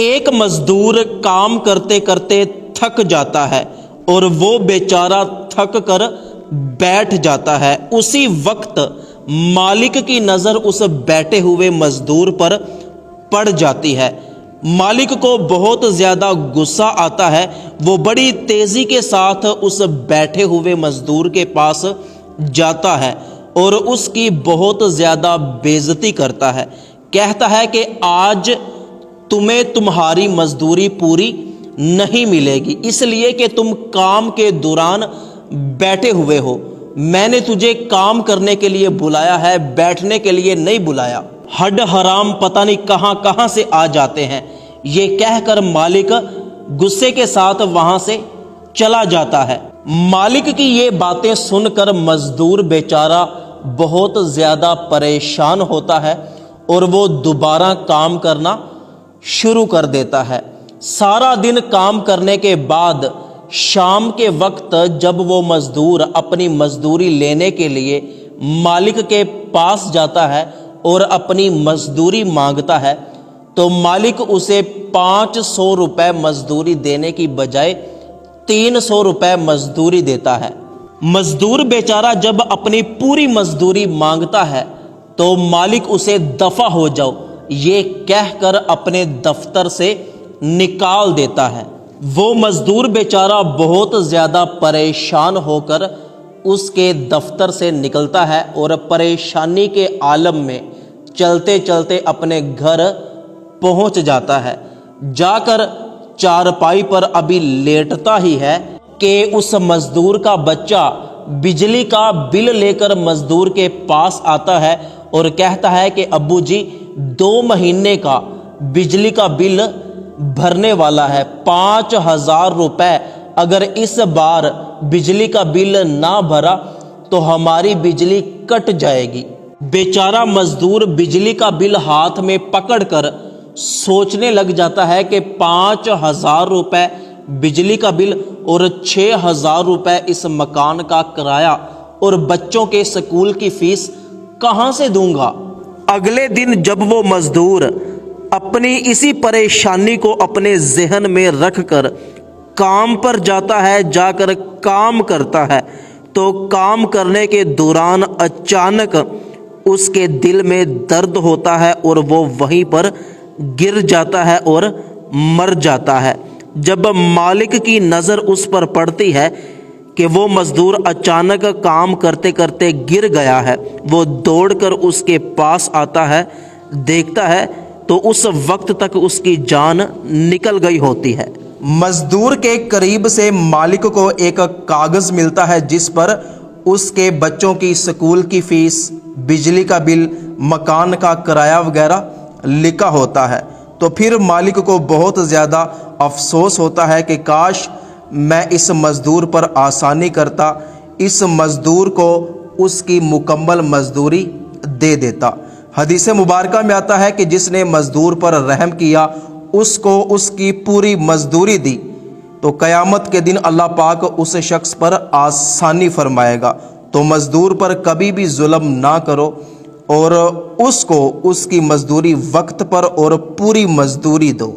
ایک مزدور کام کرتے کرتے تھک جاتا ہے اور وہ بیچارہ تھک کر بیٹھ جاتا ہے۔ اسی وقت مالک کی نظر اس بیٹھے ہوئے مزدور پر پڑ جاتی ہے۔ مالک کو بہت زیادہ غصہ آتا ہے۔ وہ بڑی تیزی کے ساتھ اس بیٹھے ہوئے مزدور کے پاس جاتا ہے اور اس کی بہت زیادہ بے عزتی کرتا ہے۔ کہتا ہے کہ آج تمہیں تمہاری مزدوری پوری نہیں ملے گی، اس لیے کہ تم کام کے دوران بیٹھے ہوئے ہو۔ میں نے تجھے کام کرنے کے لیے بلایا ہے، بیٹھنے کے لیے نہیں بلایا۔ ہڈ حرام پتہ نہیں کہاں کہاں سے آ جاتے ہیں۔ یہ کہہ کر مالک غصے کے ساتھ وہاں سے چلا جاتا ہے۔ مالک کی یہ باتیں سن کر مزدور بیچارہ بہت زیادہ پریشان ہوتا ہے اور وہ دوبارہ کام کرنا شروع کر دیتا ہے۔ سارا دن کام کرنے کے بعد شام کے وقت جب وہ مزدور اپنی مزدوری لینے کے لیے مالک کے پاس جاتا ہے اور اپنی مزدوری مانگتا ہے تو مالک اسے 500 روپے مزدوری دینے کی بجائے 300 روپے مزدوری دیتا ہے۔ مزدور بیچارہ جب اپنی پوری مزدوری مانگتا ہے تو مالک اسے دفع ہو جاؤ یہ کہہ کر اپنے دفتر سے نکال دیتا ہے۔ وہ مزدور بیچارہ بہت زیادہ پریشان ہو کر اس کے دفتر سے نکلتا ہے اور پریشانی کے عالم میں چلتے چلتے اپنے گھر پہنچ جاتا ہے۔ جا کر چارپائی پر ابھی لیٹتا ہی ہے کہ اس مزدور کا بچہ بجلی کا بل لے کر مزدور کے پاس آتا ہے اور کہتا ہے کہ ابو جی 2 مہینے کا بجلی کا بل بھرنے والا ہے، 5000 روپے۔ اگر اس بار بجلی کا بل نہ بھرا تو ہماری بجلی کٹ جائے گی۔ بیچارہ مزدور بجلی کا بل ہاتھ میں پکڑ کر سوچنے لگ جاتا ہے کہ 5000 روپے بجلی کا بل اور 6000 روپے اس مکان کا کرایہ اور بچوں کے سکول کی فیس کہاں سے دوں گا۔ اگلے دن جب وہ مزدور اپنی اسی پریشانی کو اپنے ذہن میں رکھ کر کام پر جاتا ہے، جا کر کام کرتا ہے تو کام کرنے کے دوران اچانک اس کے دل میں درد ہوتا ہے اور وہ وہیں پر گر جاتا ہے اور مر جاتا ہے۔ جب مالک کی نظر اس پر پڑتی ہے کہ وہ مزدور اچانک کام کرتے کرتے گر گیا ہے، وہ دوڑ کر اس کے پاس آتا ہے، دیکھتا ہے تو اس وقت تک اس کی جان نکل گئی ہوتی ہے۔ مزدور کے قریب سے مالک کو ایک کاغذ ملتا ہے جس پر اس کے بچوں کی سکول کی فیس، بجلی کا بل، مکان کا کرایہ وغیرہ لکھا ہوتا ہے۔ تو پھر مالک کو بہت زیادہ افسوس ہوتا ہے کہ کاش میں اس مزدور پر آسانی کرتا، اس مزدور کو اس کی مکمل مزدوری دے دیتا۔ حدیث مبارکہ میں آتا ہے کہ جس نے مزدور پر رحم کیا اس کو اس کی پوری مزدوری دی تو قیامت کے دن اللہ پاک اس شخص پر آسانی فرمائے گا۔ تو مزدور پر کبھی بھی ظلم نہ کرو اور اس کو اس کی مزدوری وقت پر اور پوری مزدوری دو۔